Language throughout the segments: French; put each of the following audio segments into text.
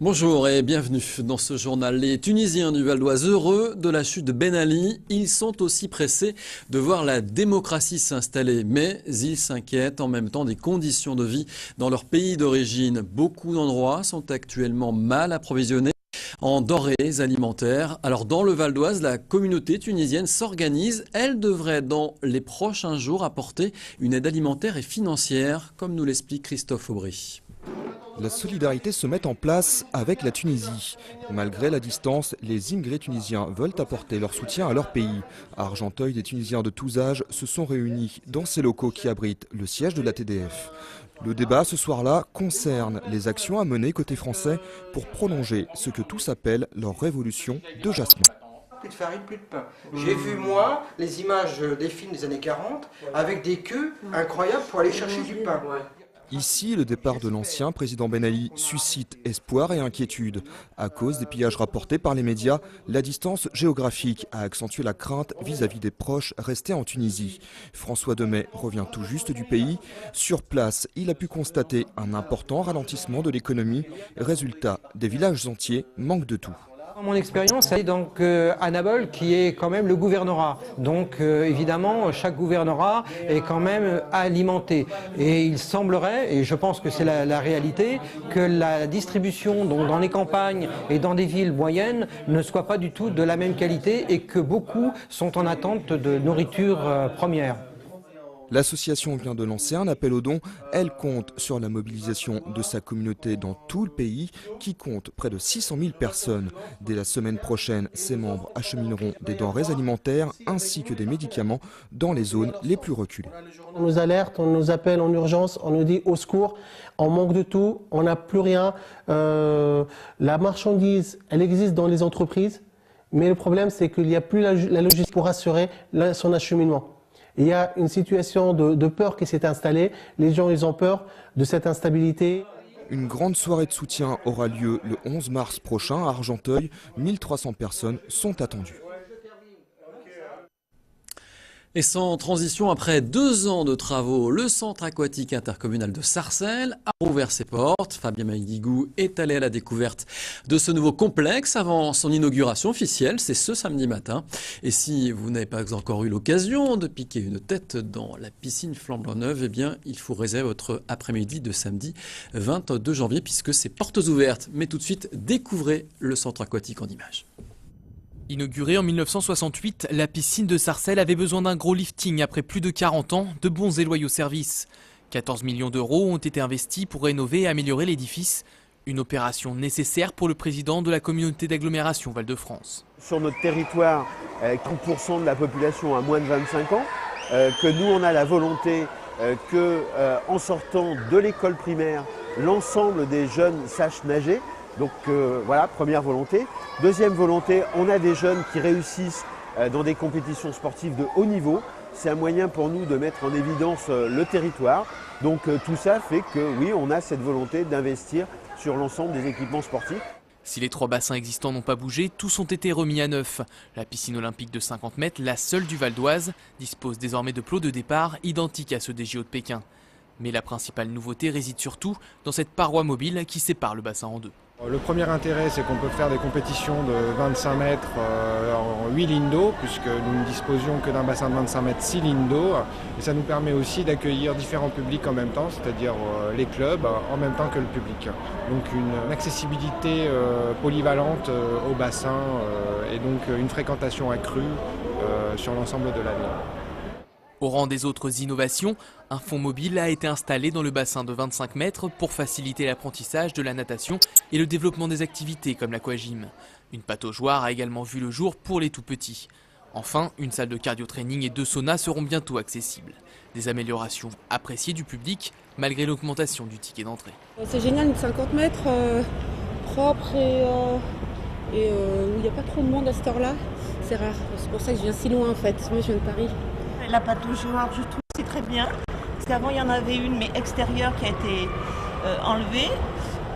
Bonjour et bienvenue dans ce journal. Les Tunisiens du Val d'Oise heureux de la chute de Ben Ali, ils sont aussi pressés de voir la démocratie s'installer. Mais ils s'inquiètent en même temps des conditions de vie dans leur pays d'origine. Beaucoup d'endroits sont actuellement mal approvisionnés en denrées alimentaires. Alors dans le Val d'Oise, la communauté tunisienne s'organise. Elle devrait dans les prochains jours apporter une aide alimentaire et financière, comme nous l'explique Christophe Aubry. La solidarité se met en place avec la Tunisie. Malgré la distance, les immigrés tunisiens veulent apporter leur soutien à leur pays. À Argenteuil, des Tunisiens de tous âges se sont réunis dans ces locaux qui abritent le siège de la TDF. Le débat ce soir-là concerne les actions à mener côté français pour prolonger ce que tous appellent leur révolution de jasmin. Plus de farine, plus de pain. J'ai vu, moi, les images des films des années 40 avec des queues incroyables pour aller chercher du pain. Ici, le départ de l'ancien président Ben Ali suscite espoir et inquiétude. À cause des pillages rapportés par les médias, la distance géographique a accentué la crainte vis-à-vis des proches restés en Tunisie. François Demey revient tout juste du pays. Sur place, il a pu constater un important ralentissement de l'économie. Résultat, des villages entiers manquent de tout. Mon expérience, c'est donc à Nabeul qui est quand même le gouvernorat. Donc évidemment, chaque gouvernorat est quand même alimenté. Et il semblerait, et je pense que c'est la réalité, que la distribution dans les campagnes et dans des villes moyennes ne soit pas du tout de la même qualité et que beaucoup sont en attente de nourriture première. L'association vient de lancer un appel aux dons. Elle compte sur la mobilisation de sa communauté dans tout le pays, qui compte près de 600 000 personnes. Dès la semaine prochaine, ses membres achemineront des denrées alimentaires ainsi que des médicaments dans les zones les plus reculées. On nous alerte, on nous appelle en urgence, on nous dit au secours, on manque de tout, on n'a plus rien. La marchandise, elle existe dans les entreprises, mais le problème c'est qu'il n'y a plus la logistique pour assurer son acheminement. Il y a une situation de peur qui s'est installée. Les gens, ils ont peur de cette instabilité. Une grande soirée de soutien aura lieu le 11 mars prochain à Argenteuil. 1300 personnes sont attendues. Et sans transition, après 2 ans de travaux, le centre aquatique intercommunal de Sarcelles a rouvert ses portes. Fabien Maïdigou est allé à la découverte de ce nouveau complexe avant son inauguration officielle. C'est ce samedi matin. Et si vous n'avez pas encore eu l'occasion de piquer une tête dans la piscine flambant neuve, eh bien, il faut réserver votre après-midi de samedi 22 janvier puisque c'est portes ouvertes. Mais tout de suite, découvrez le centre aquatique en images. Inaugurée en 1968, la piscine de Sarcelles avait besoin d'un gros lifting après plus de 40 ans de bons et loyaux services. 14 millions d'euros ont été investis pour rénover et améliorer l'édifice. Une opération nécessaire pour le président de la communauté d'agglomération Val-de-France. Sur notre territoire, 30% de la population a moins de 25 ans, que nous on a la volonté qu'en sortant de l'école primaire, l'ensemble des jeunes sachent nager. Donc voilà, première volonté. Deuxième volonté, on a des jeunes qui réussissent dans des compétitions sportives de haut niveau. C'est un moyen pour nous de mettre en évidence le territoire. Donc tout ça fait que oui, on a cette volonté d'investir sur l'ensemble des équipements sportifs. Si les 3 bassins existants n'ont pas bougé, tous ont été remis à neuf. La piscine olympique de 50 mètres, la seule du Val d'Oise, dispose désormais de plots de départ identiques à ceux des JO de Pékin. Mais la principale nouveauté réside surtout dans cette paroi mobile qui sépare le bassin en deux. Le premier intérêt, c'est qu'on peut faire des compétitions de 25 mètres en 8 lignes d'eau, puisque nous ne disposions que d'un bassin de 25 mètres, 6 lignes d'eau. Et ça nous permet aussi d'accueillir différents publics en même temps, c'est-à-dire les clubs en même temps que le public. Donc une accessibilité polyvalente au bassin et donc une fréquentation accrue sur l'ensemble de l'année. Au rang des autres innovations, un fond mobile a été installé dans le bassin de 25 mètres pour faciliter l'apprentissage de la natation et le développement des activités comme l'aquagym. Une pataugeoire a également vu le jour pour les tout petits. Enfin, une salle de cardio-training et 2 saunas seront bientôt accessibles. Des améliorations appréciées du public malgré l'augmentation du ticket d'entrée. C'est génial, une 50 mètres propre et où il n'y a pas trop de monde à cette heure-là. C'est rare, c'est pour ça que je viens si loin en fait. Moi je viens de Paris. La pataugeoire, je trouve que c'est très bien. Parce qu'avant, il y en avait une, mais extérieure, qui a été enlevée.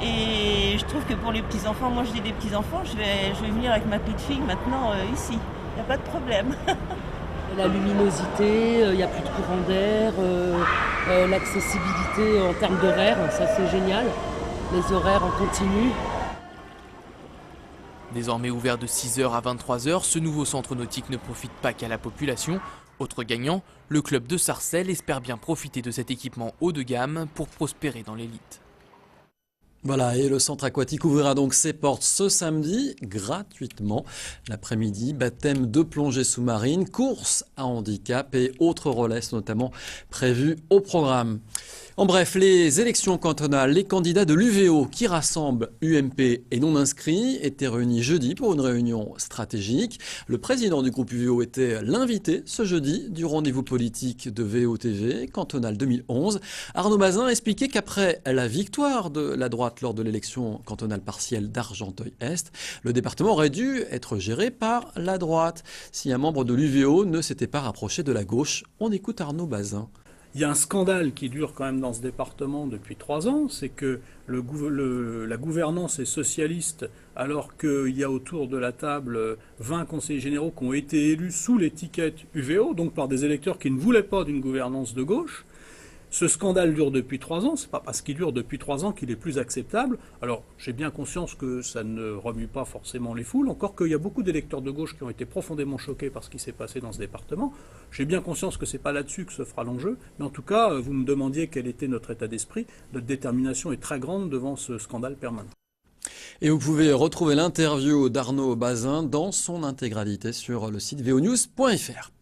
Et je trouve que pour les petits-enfants, moi j'ai des petits-enfants, je vais venir avec ma petite fille maintenant ici. Il n'y a pas de problème. La luminosité, il n'y a plus de courant d'air, l'accessibilité en termes d'horaires, ça c'est génial. Les horaires en continu. Désormais ouvert de 6h à 23h, ce nouveau centre nautique ne profite pas qu'à la population. Autre gagnant, le club de Sarcelles espère bien profiter de cet équipement haut de gamme pour prospérer dans l'élite. Voilà, et le centre aquatique ouvrira donc ses portes ce samedi gratuitement. L'après-midi, baptême de plongée sous-marine, course à handicap et autres relais notamment prévus au programme. En bref, les élections cantonales, les candidats de l'UVO qui rassemblent UMP et non-inscrits étaient réunis jeudi pour une réunion stratégique. Le président du groupe UVO était l'invité ce jeudi du rendez-vous politique de VOTV cantonal 2011. Arnaud Bazin expliquait qu'après la victoire de la droite lors de l'élection cantonale partielle d'Argenteuil-Est, le département aurait dû être géré par la droite si un membre de l'UVO ne s'était pas rapproché de la gauche. On écoute Arnaud Bazin. Il y a un scandale qui dure quand même dans ce département depuis 3 ans, c'est que la gouvernance est socialiste alors qu'il y a autour de la table 20 conseillers généraux qui ont été élus sous l'étiquette UVO, donc par des électeurs qui ne voulaient pas d'une gouvernance de gauche. Ce scandale dure depuis 3 ans, c'est pas parce qu'il dure depuis 3 ans qu'il est plus acceptable. Alors j'ai bien conscience que ça ne remue pas forcément les foules, encore qu'il y a beaucoup d'électeurs de gauche qui ont été profondément choqués par ce qui s'est passé dans ce département. J'ai bien conscience que c'est pas là-dessus que se fera l'enjeu, mais en tout cas, vous me demandiez quel était notre état d'esprit. Notre détermination est très grande devant ce scandale permanent. Et vous pouvez retrouver l'interview d'Arnaud Bazin dans son intégralité sur le site vonews.fr.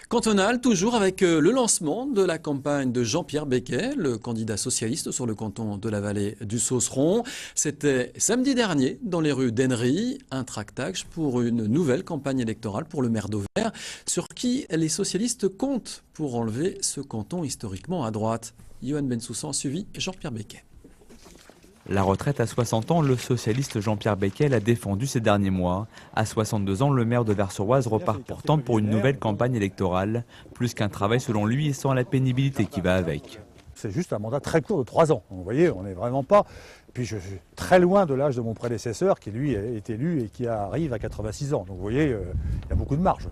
Cantonal, toujours avec le lancement de la campagne de Jean-Pierre Becquet, le candidat socialiste sur le canton de la vallée du Sauceron. C'était samedi dernier dans les rues d'Henry, un tractage pour une nouvelle campagne électorale pour le maire d'Auvers, sur qui les socialistes comptent pour enlever ce canton historiquement à droite. Yohan Bensoussan suivi Jean-Pierre Becquet. La retraite à 60 ans, le socialiste Jean-Pierre Becquet l'a défendu ces derniers mois. À 62 ans, le maire de Vers-sur-Oise repart pourtant pour une nouvelle campagne électorale. Plus qu'un travail selon lui et sans la pénibilité qui va avec. C'est juste un mandat très court de 3 ans. Vous voyez, on n'est vraiment pas... Puis je suis très loin de l'âge de mon prédécesseur qui lui est élu et qui arrive à 86 ans. Donc vous voyez, il y a beaucoup de marge.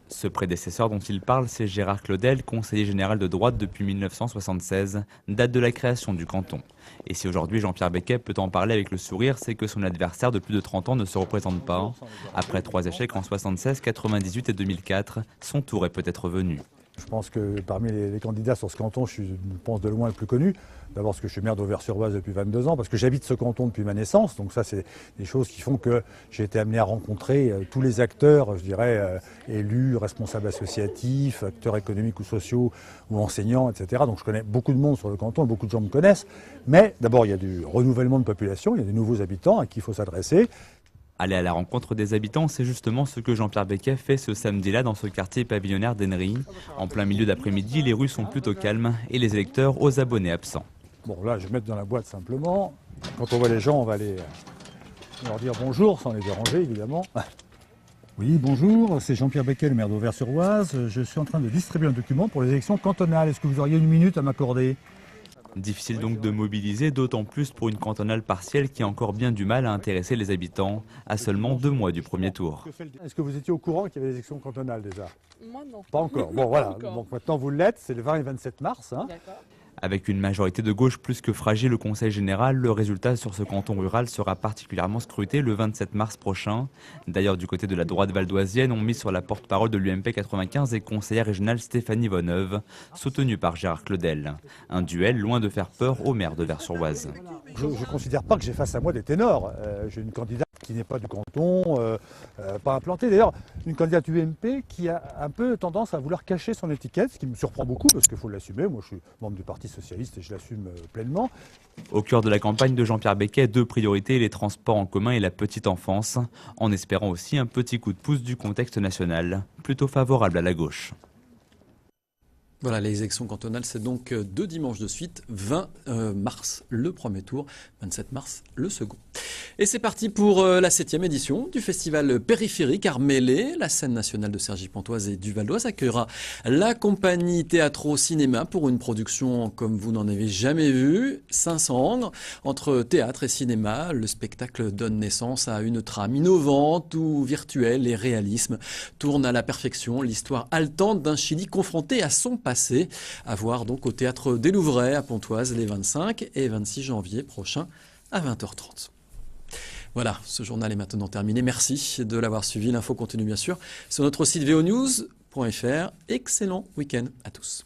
Ce prédécesseur dont il parle, c'est Gérard Claudel, conseiller général de droite depuis 1976, date de la création du canton. Et si aujourd'hui Jean-Pierre Becquet peut en parler avec le sourire, c'est que son adversaire de plus de 30 ans ne se représente pas. Après 3 échecs en 76, 98 et 2004, son tour est peut-être venu. Je pense que parmi les candidats sur ce canton, je pense de loin le plus connu. D'abord parce que je suis maire d'Auvers-sur-Oise depuis 22 ans, parce que j'habite ce canton depuis ma naissance. Donc ça, c'est des choses qui font que j'ai été amené à rencontrer tous les acteurs, je dirais, élus, responsables associatifs, acteurs économiques ou sociaux ou enseignants, etc. Donc je connais beaucoup de monde sur le canton, beaucoup de gens me connaissent. Mais d'abord, il y a du renouvellement de population, il y a des nouveaux habitants à qui il faut s'adresser. Aller à la rencontre des habitants, c'est justement ce que Jean-Pierre Becquet fait ce samedi-là dans ce quartier pavillonnaire d'Henry. En plein milieu d'après-midi, les rues sont plutôt calmes et les électeurs aux abonnés absents. Bon, là, je vais mettre dans la boîte simplement. Quand on voit les gens, on va aller leur dire bonjour, sans les déranger, évidemment. Oui, bonjour, c'est Jean-Pierre Becquet, le maire d'Auvers-sur-Oise. Je suis en train de distribuer un document pour les élections cantonales. Est-ce que vous auriez 1 minute à m'accorder ? Difficile donc de mobiliser, d'autant plus pour une cantonale partielle qui a encore bien du mal à intéresser les habitants, à seulement 2 mois du premier tour. Est-ce que vous étiez au courant qu'il y avait des élections cantonales déjà ? Moi non. Pas encore. Bon voilà, donc maintenant vous l'êtes, c'est le 20 et 27 mars. Hein. Avec une majorité de gauche plus que fragile au Conseil général, le résultat sur ce canton rural sera particulièrement scruté le 27 mars prochain. D'ailleurs, du côté de la droite valdoisienne, on mise sur la porte-parole de l'UMP 95 et conseillère régionale Stéphanie Vonneuve, soutenue par Gérard Claudel. Un duel loin de faire peur au maire de Vers-sur-Oise. Je ne considère pas que j'ai face à moi des ténors. J'ai une candidate qui n'est pas du canton, pas implantée. D'ailleurs, une candidate UMP qui a un peu tendance à vouloir cacher son étiquette, ce qui me surprend beaucoup parce qu'il faut l'assumer. Moi, je suis membre du Parti socialiste et je l'assume pleinement. Au cœur de la campagne de Jean-Pierre Becquet, 2 priorités, les transports en commun et la petite enfance, en espérant aussi un petit coup de pouce du contexte national, plutôt favorable à la gauche. Voilà, les élections cantonales, c'est donc 2 dimanches de suite, 20 mars le premier tour, 27 mars le second. Et c'est parti pour la 7e édition du festival périphérique Armélé. La scène nationale de Cergy-Pontoise et du Val d'Oise accueillera la compagnie Théâtro-Cinéma pour une production comme vous n'en avez jamais vu. 500 angles entre théâtre et cinéma. Le spectacle donne naissance à une trame innovante où virtuel et réalisme tournent à la perfection l'histoire haletante d'un Chili confronté à son passé. À voir donc au Théâtre des Louvrais à Pontoise les 25 et 26 janvier prochains à 20h30. Voilà, ce journal est maintenant terminé. Merci de l'avoir suivi. L'info continue bien sûr sur notre site vonews.fr. Excellent week-end à tous.